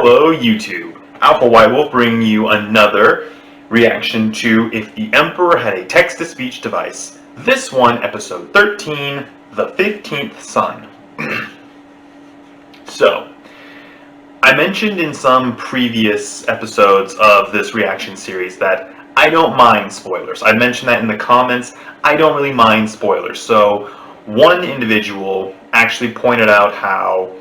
Hello YouTube, Alpha White Wolf bringing you another reaction to If the Emperor Had a Text-to-Speech Device. This one, episode 13, The 15th Son. So, I mentioned in some previous episodes of this reaction series that I don't mind spoilers. I mentioned that in the comments. I don't really mind spoilers. So, one individual actually pointed out how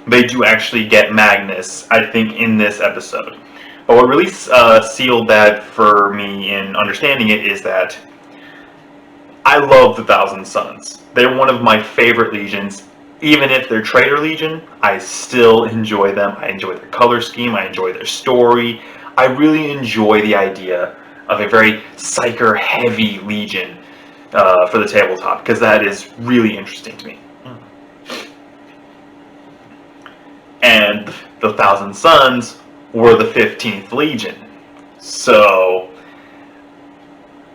they do actually get Magnus, I think, in this episode. But what really sealed that for me in understanding it is that I love the Thousand Sons. They're one of my favorite legions. Even if they're Traitor Legion, I still enjoy them. I enjoy their color scheme. I enjoy their story. I really enjoy the idea of a very Psyker-heavy legion for the tabletop, because that is really interesting to me. And the Thousand Sons were the 15th Legion. So,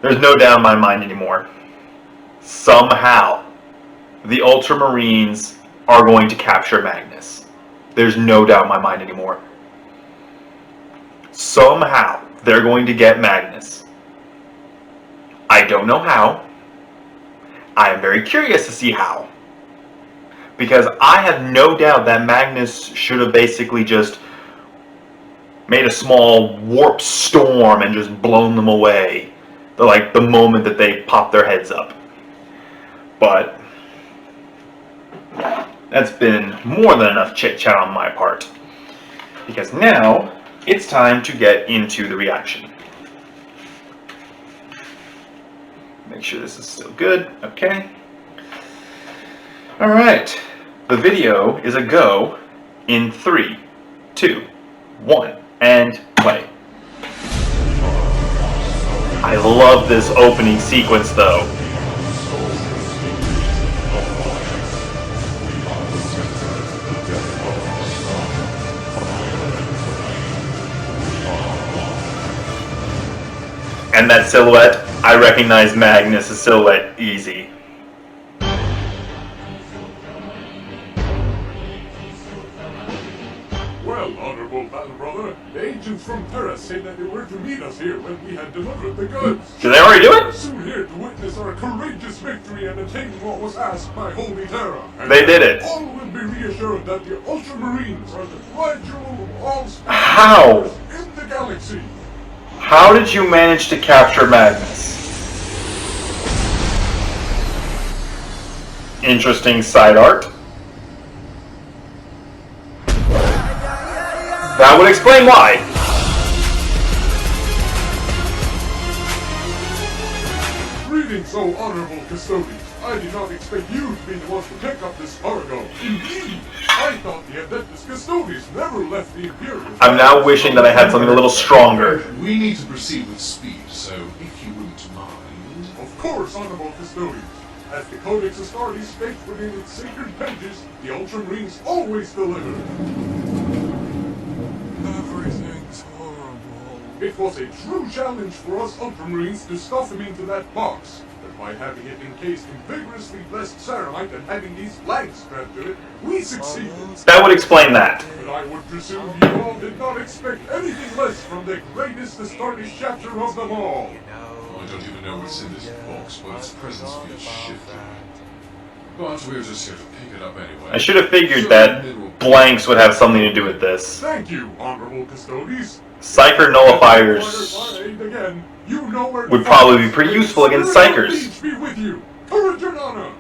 there's no doubt in my mind anymore. Somehow, the Ultramarines are going to capture Magnus. There's no doubt in my mind anymore. Somehow, they're going to get Magnus. I don't know how. I am very curious to see how. Because I have no doubt that Magnus should have basically just made a small warp storm and just blown them away. Like the moment that they pop their heads up. But that's been more than enough chit-chat on my part. Because now it's time to get into the reaction. Make sure this is still good. Okay. Alright. The video is a go in 3, 2, 1, and play. I love this opening sequence though. And that silhouette, I recognize Magnus' silhouette easy. Well, Honorable Battle Brother, the agents from Terra say that they were to meet us here when we had delivered the goods. Did they already do it? Soon here to witness our courageous victory and attain what was asked by Holy Terra. And they did it. All will be reassured that the Ultramarines are the pride jewel of all How? in the galaxy. How did you manage to capture Magnus? Interesting side art. That would explain why. Greetings, so honorable custodians. I did not expect you to be the ones to pick up this cargo. Indeed, I thought the Adeptus Custodians never left the Imperial. I'm now wishing that I had something a little stronger. We need to proceed with speed, so if you wouldn't mind... Of course, honorable custodians. As the Codex Astartes states within its sacred pages, the Ultramarines always deliver. Everything's horrible. It was a true challenge for us Ultramarines to stuff him into that box. But by having it encased in vigorously blessed ceramite and having these flags strapped to it, we succeeded. That would explain that. But I would presume you all did not expect anything less from the greatest Astartes chapter of them all. I don't even know what's in this box, but its presence feels shifting. But we're just here to pick it up anyway. I should have figured that blanks would have something to do with this. Thank you, honorable custodians. Psyker nullifiers would probably be pretty useful against Psykers. Be with you. Courage and honor.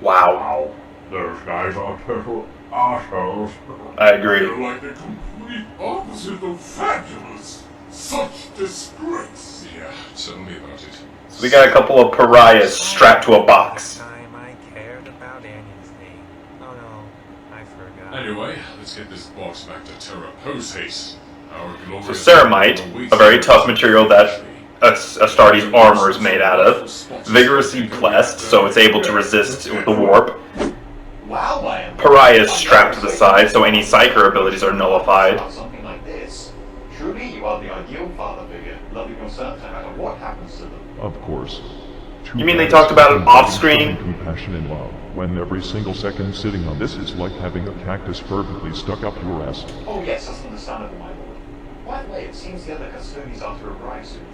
Wow. Those guys are total assholes. I agree. They're like the complete opposite of fabulous. Such disgrace. Yeah, tell me about it. So we got a couple of pariahs strapped to a box. Anyway, let's get this box back to Terra post haste. So ceramite, a very tough material that Astartes armor is made out of, vigorously blessed, so it's able to resist the warp. Pariahs strapped to the side, so any Psyker abilities are nullified. Something like this. Truly, you are the ideal father figure, loving your sons no matter what happens to them. Of course. You mean they talked about it off-screen? Compassion and love, when every single second sitting on this is like having a cactus fervently stuck up your ass. Oh yes, that's understandable, my lord. By the way, it seems the other custodians are to arrive soon.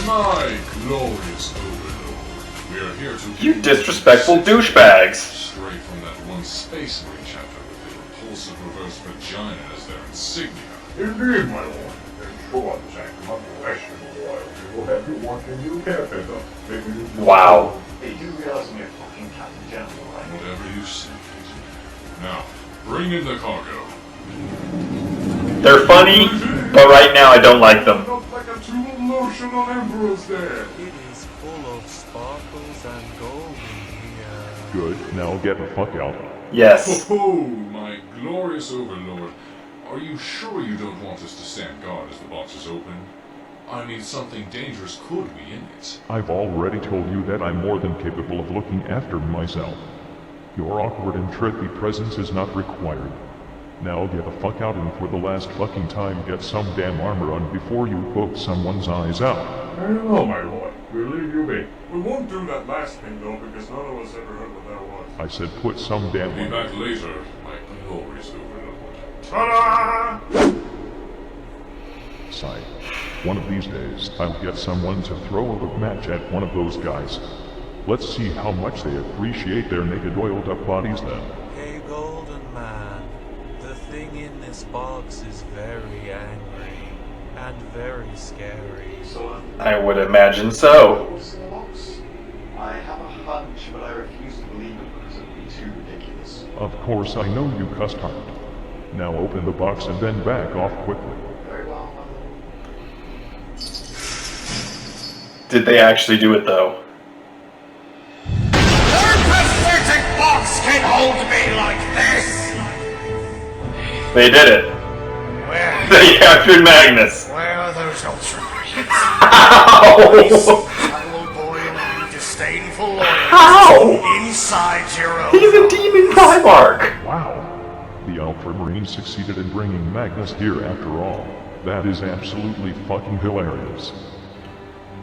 My glorious overlord, we are here to... You disrespectful douchebags! Straight from that one space marine chapter with the repulsive reverse vagina as their insignia. Indeed, my lord. And sure, Jack, my professional royalty will have you watching your caretaker. Wow. They do realize I'm your fucking Captain General, right? Whatever you say. Now, bring in the cargo. They're funny, but right now I don't like them. Not like a tube of lotion on Emperor's Day. It is full of sparkles and gold in here. Good, now get the fuck out. Yes. Oh, my glorious overlord. Are you sure you don't want us to stand guard as the box is open? I mean, something dangerous could be in it. I've already told you that I'm more than capable of looking after myself. Your awkward and trippy presence is not required. Now get the fuck out and for the last fucking time get some damn armor on before you poke someone's eyes out. Hello, my lord. We'll leave you be. We won't do that last thing, though, because none of us ever heard what that was. I said put some damn Be armor. back later, my glorious overlord. Ta-da! Sigh. One of these days, I'll get someone to throw a match at one of those guys. Let's see how much they appreciate their naked oiled up bodies then. Hey, Golden Man, the thing in this box is very angry and very scary. So, I would imagine so. what's in the box? I have a hunch, but I refuse to believe it because it would be too ridiculous. Of course, I know you cussed hard. Now open the box and then back off quickly. Very well, my lord. Did they actually do it though? No pathetic box can hold me like this! They did it. Where, They captured Magnus. where are those ultramarines? Ow! I will boil you disdainful loyalty How? inside your own. He's a demon Primarch. Wow! The Ultramarines succeeded in bringing Magnus here after all. That is absolutely fucking hilarious.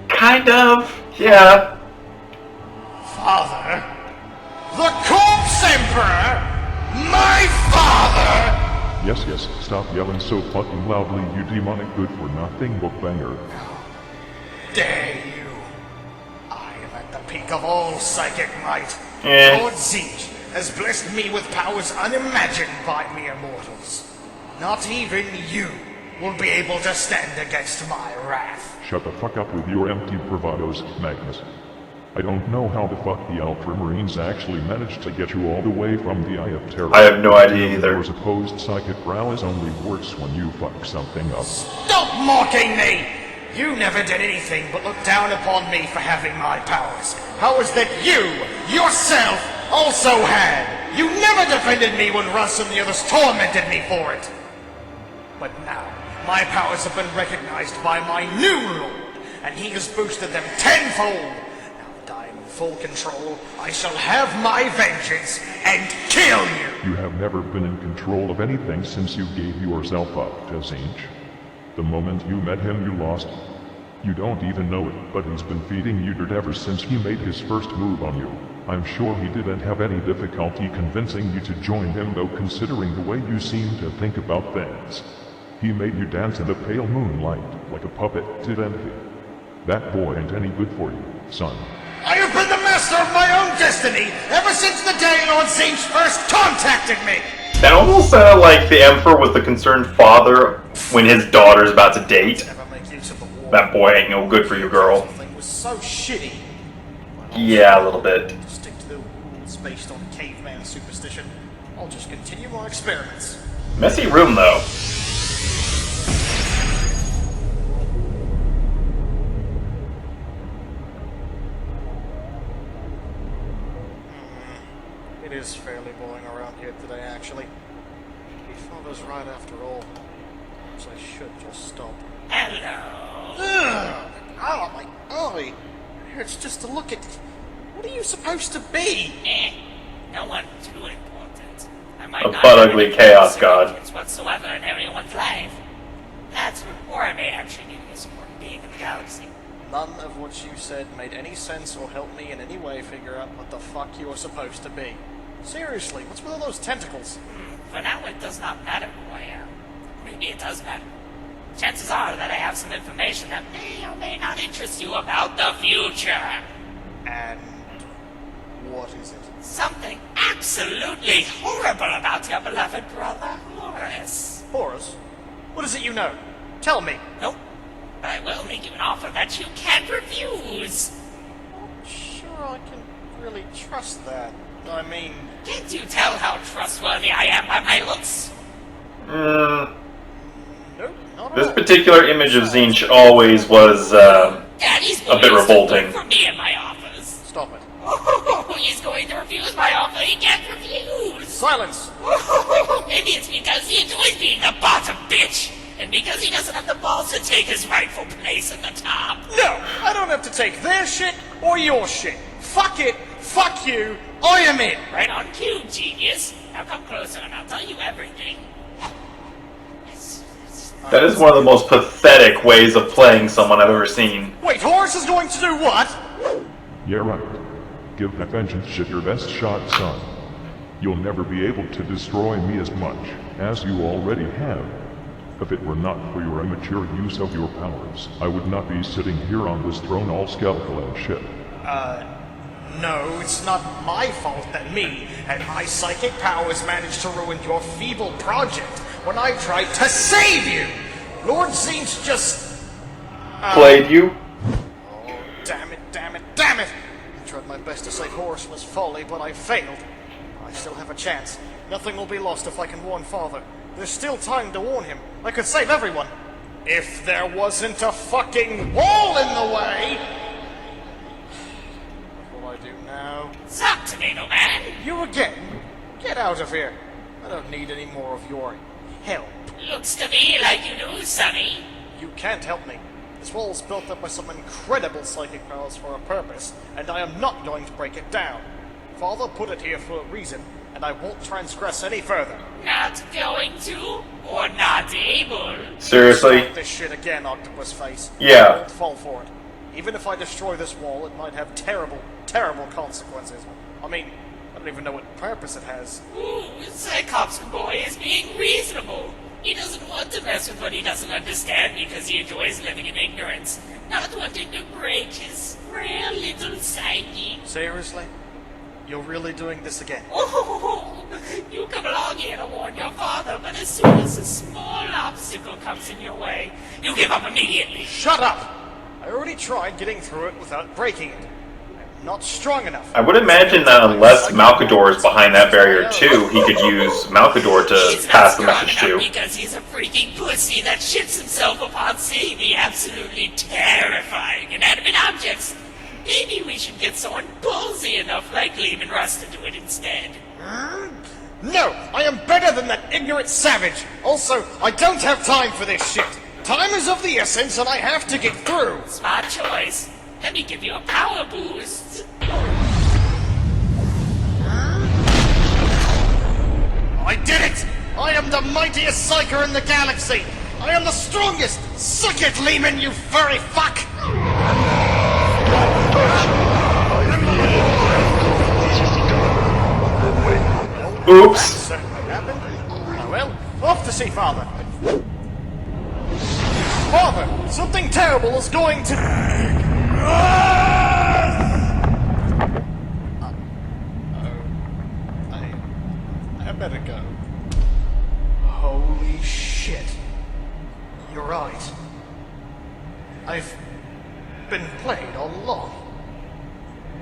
Kind of. Yeah. Father? The Corpse Emperor? My father? Yes, yes, stop yelling so fucking loudly, you demonic good-for-nothing bookbanger. Dare you? I am at the peak of all psychic might. Eh. Lord Zinch has blessed me with powers unimagined by mere mortals. Not even you will be able to stand against my wrath. Shut the fuck up with your empty bravados, Magnus. I don't know how the fuck the Ultramarines actually managed to get you all the way from the Eye of Terror. I have no idea either. Your supposed psychic prowess only works when you fuck something up. Stop mocking me! You never did anything but look down upon me for having my powers. Powers that you, yourself, also had. You never defended me when Russ and the others tormented me for it. But now, my powers have been recognized by my new lord, and he has boosted them tenfold. Now that I am in full control, I shall have my vengeance and kill you. You have never been in control of anything since you gave yourself up to Zinch. The moment you met him, you lost. You don't even know it, but he's been feeding you dirt ever since he made his first move on you. I'm sure he didn't have any difficulty convincing you to join him, though, considering the way you seem to think about things. He made you dance in the pale moonlight, like a puppet, didn't he? That boy ain't any good for you, son. I have been the master of my own destiny ever since the day Lord Zinch first contacted me. That almost sounded like the Emperor was the concerned father when his daughter's about to date. Never make use of the war. That boy ain't no good for you, girl. The thing was so shitty. Yeah, a little bit. To stick to the rules based on caveman superstition, I'll just continue my experiments. Messy room, though. It is fairly boring around here today, actually. He father's right after all. So I should just stop. Hello! Ugh! Oh, my eye! It hurts just to look at it. What are you supposed to be? No one too important. I might A not butt have ugly any chaos god. significance whatsoever in everyone's life. That's or I may actually need the support being in the galaxy. None of what you said made any sense or helped me in any way figure out what the fuck you're supposed to be. Seriously, what's with all those tentacles? For now, it does not matter who I am. Maybe it does matter. Chances are that I have some information that may or may not interest you about the future. And what is it? Something absolutely horrible about your beloved brother, Horace. Horus? What is it you know? Tell me. Nope. But I will make you an offer that you can't refuse. Not sure I can really trust that. I mean... Can't you tell how trustworthy I am by my looks? Nope, not at This all. particular image of Zinch always was Daddy's a bit going to revolting. work for me in my office. Stop it. Oh, he's going to refuse my offer. He can't refuse. Silence! Maybe it's because he enjoys being the bottom bitch, and because he doesn't have the balls to take his rightful place at the top. No! I don't have to take their shit or your shit. Fuck it! Fuck you! I am in! Right on cue, genius. Now come closer and I'll tell you everything. That is one of the most pathetic ways of playing someone I've ever seen. Wait, Horus is going to do what? Yeah, right. Give that vengeance shit your best shot, son. You'll never be able to destroy me as much as you already have. If it were not for your immature use of your powers, I would not be sitting here on this throne all skeletal and shit. No, it's not my fault that me and my psychic powers managed to ruin your feeble project when I tried to save you! Lord Zinch just... Played you? Oh, damn it, damn it, damn it! I tried my best to say Horus was folly, but I failed. I still have a chance. Nothing will be lost if I can warn Father. There's still time to warn him. I could save everyone. If there wasn't a fucking wall in the way! What will I do now? Stop, Tomato Man. You again? Get out of here. I don't need any more of your help. Looks to me like you do, Sonny. You can't help me. This wall is built up by some incredible psychic powers for a purpose, and I am not going to break it down. Father put it here for a reason, and I won't transgress any further. Not going to, or not able. Seriously? Start this shit again, Octopus Face. Yeah. I won't fall for it. Even if I destroy this wall, it might have terrible, terrible consequences. I mean, I don't even know what purpose it has. Ooh, Cyclops boy is being reasonable. He doesn't want to mess with what he doesn't understand because he enjoys living in ignorance, not wanting to break his frail little psyche. Seriously? You're really doing this again? Oh, you come along here to warn your father, but as soon as a small obstacle comes in your way, you give up immediately. Shut up! I already tried getting through it without breaking it. I'm not strong enough. I would imagine that unless Malkador is behind that barrier too, he could use Malkador He's to not pass the strong message enough to. because he's a freaking pussy that shits himself upon seeing the absolutely terrifying inanimate objects. Maybe we should get someone ballsy enough like Lehman Russ to do it instead. No! I am better than that ignorant savage! Also, I don't have time for this shit! Time is of the essence and I have to get through! Smart choice. Let me give you a power boost. I did it! I am the mightiest psyker in the galaxy! I am the strongest! Suck it, Lehman, you furry fuck! Oops. Certainly happened. Oh well, off to see Father. Father, something terrible is going to... I better go. Holy shit. You're right. I've been played all along.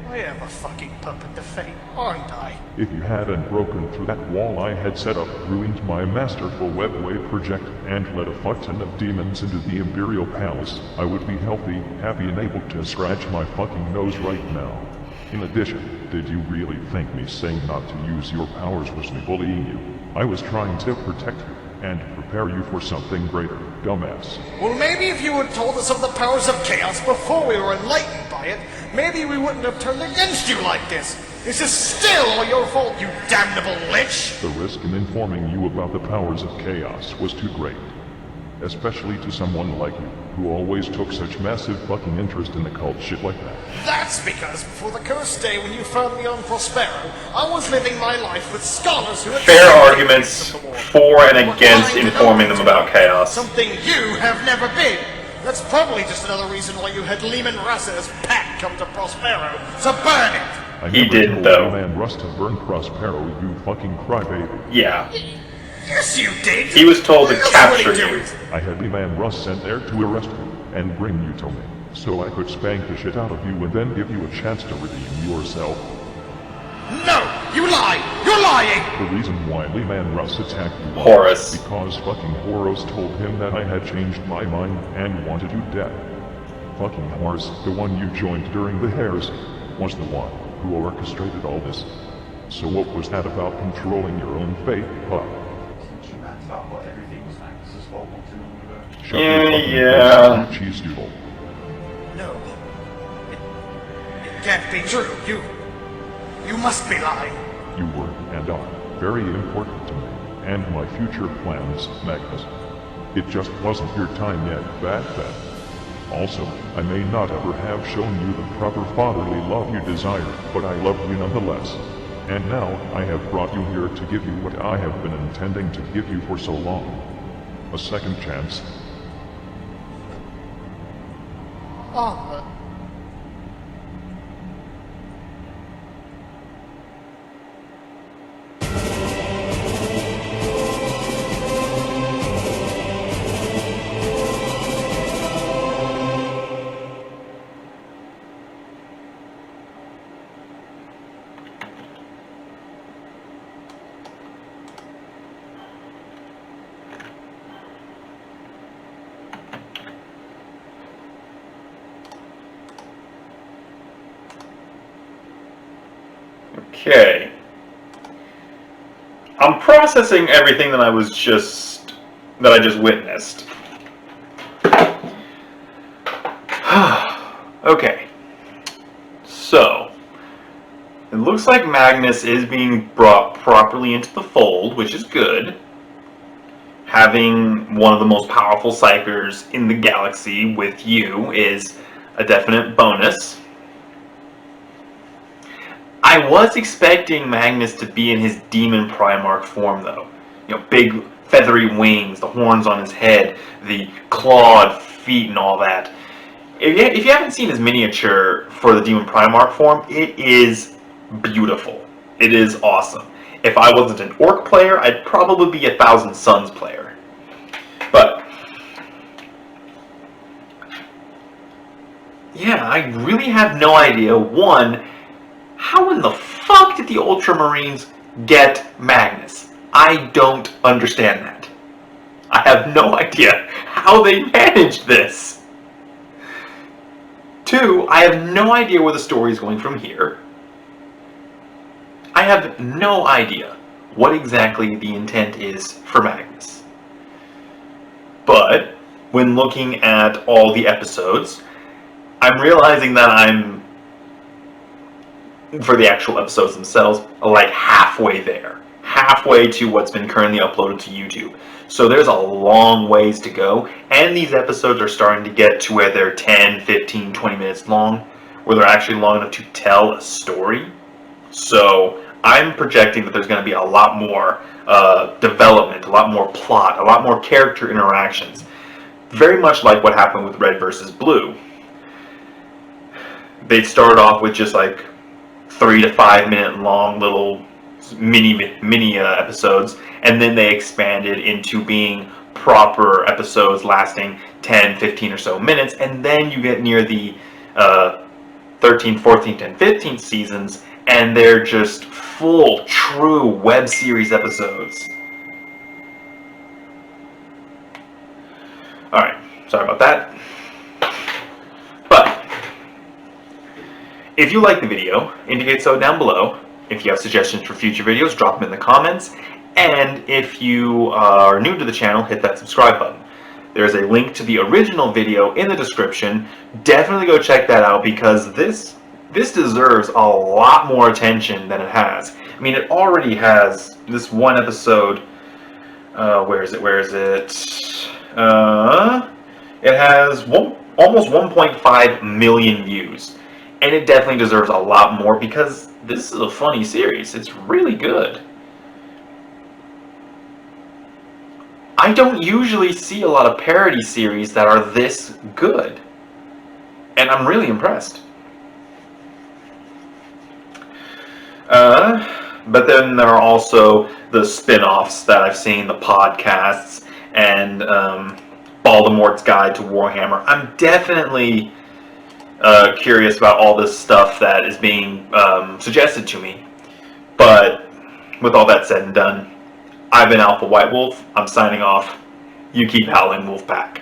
I am a fucking puppet to fate, aren't I? If you hadn't broken through that wall I had set up, ruined my masterful webwave projector, and let a fuck ton of demons into the Imperial Palace, I would be healthy, happy, and able to scratch my fucking nose right now. In addition, did you really think me saying not to use your powers was me bullying you? I was trying to protect you, and prepare you for something greater, dumbass. Well, maybe if you had told us of the powers of chaos before we were enlightened by it, maybe we wouldn't have turned against you like this. This is still all your fault, you damnable lich! The risk in informing you about the powers of chaos was too great. especially to someone like you, who always took such massive fucking interest in the cult shit like that. That's because before the cursed day when you found me on Prospero, I was living my life with scholars who had Fair seen arguments the war. for and Were against blind and informing them open about to chaos. something you have never been. That's probably just another reason why you had Lehman Russ's pack come to Prospero to burn it. I He never didn't, told though. you man Russ to burn Prospero, you fucking crybaby. Yeah. Yes, you did. He was told to What else capture would he you. do? I had the man Russ sent there to arrest you and bring you to me, so I could spank the shit out of you and then give you a chance to redeem yourself. No, you lie. You're lying. The reason why Leman Russ attacked you was Horus. because fucking Horus told him that I had changed my mind and wanted you dead. Fucking Horus, the one you joined during the Heresy, was the one who orchestrated all this. So what was that about controlling your own fate, huh? Since you meant about what everything was Magnus's fault not too long ago. Shut your fucking Yeah. face, you cheese doodle. No. It can't be true. You must be lying. You were, and are, very important to me, and my future plans, Magnus. It just wasn't your time yet back then. Also, I may not ever have shown you the proper fatherly love you desired, but I loved you nonetheless. And now, I have brought you here to give you what I have been intending to give you for so long. A second chance. Father. Okay. I'm processing everything that I just witnessed. Okay. So, it looks like Magnus is being brought properly into the fold, which is good. Having one of the most powerful psychers in the galaxy with you is a definite bonus. I was expecting Magnus to be in his demon Primarch form, though. You know, big feathery wings, the horns on his head, the clawed feet and all that. If you haven't seen his miniature for the demon Primarch form, it is beautiful. It is awesome. If I wasn't an orc player, I'd probably be a Thousand Suns player. But yeah, I really have no idea. One, how in the fuck did the Ultramarines get Magnus? I don't understand that. I have no idea how they managed this. Two, I have no idea where the story is going from here. I have no idea what exactly the intent is for Magnus. But when looking at all the episodes, I'm realizing that I'm, for the actual episodes themselves, like halfway there. Halfway to what's been currently uploaded to YouTube. So there's a long ways to go, and these episodes are starting to get to where they're 10, 15, 20 minutes long, where they're actually long enough to tell a story. So I'm projecting that there's going to be a lot more development, a lot more plot, a lot more character interactions. Very much like what happened with Red versus Blue. They started off with just like 3 to 5 minute long little mini episodes, and then they expanded into being proper episodes lasting 10, 15 or so minutes, and then you get near the 13th, 14th, and 15th seasons, and they're just full, true web series episodes. Alright, sorry about that. But if you like the video, indicate so down below. If you have suggestions for future videos, drop them in the comments. And if you are new to the channel, hit that subscribe button. There's a link to the original video in the description. Definitely go check that out, because this deserves a lot more attention than it has. I mean, it already has this one episode. Where is it? It has almost 1.5 million views. And it definitely deserves a lot more because this is a funny series. It's really good. I don't usually see a lot of parody series that are this good. And I'm really impressed. But then there are also the spin-offs that I've seen, the podcasts, and Voldemort's Guide to Warhammer. I'm definitely curious about all this stuff that is being suggested to me. But with all that said and done, I've been Alpha White Wolf. I'm signing off. You keep howling, Wolfpack.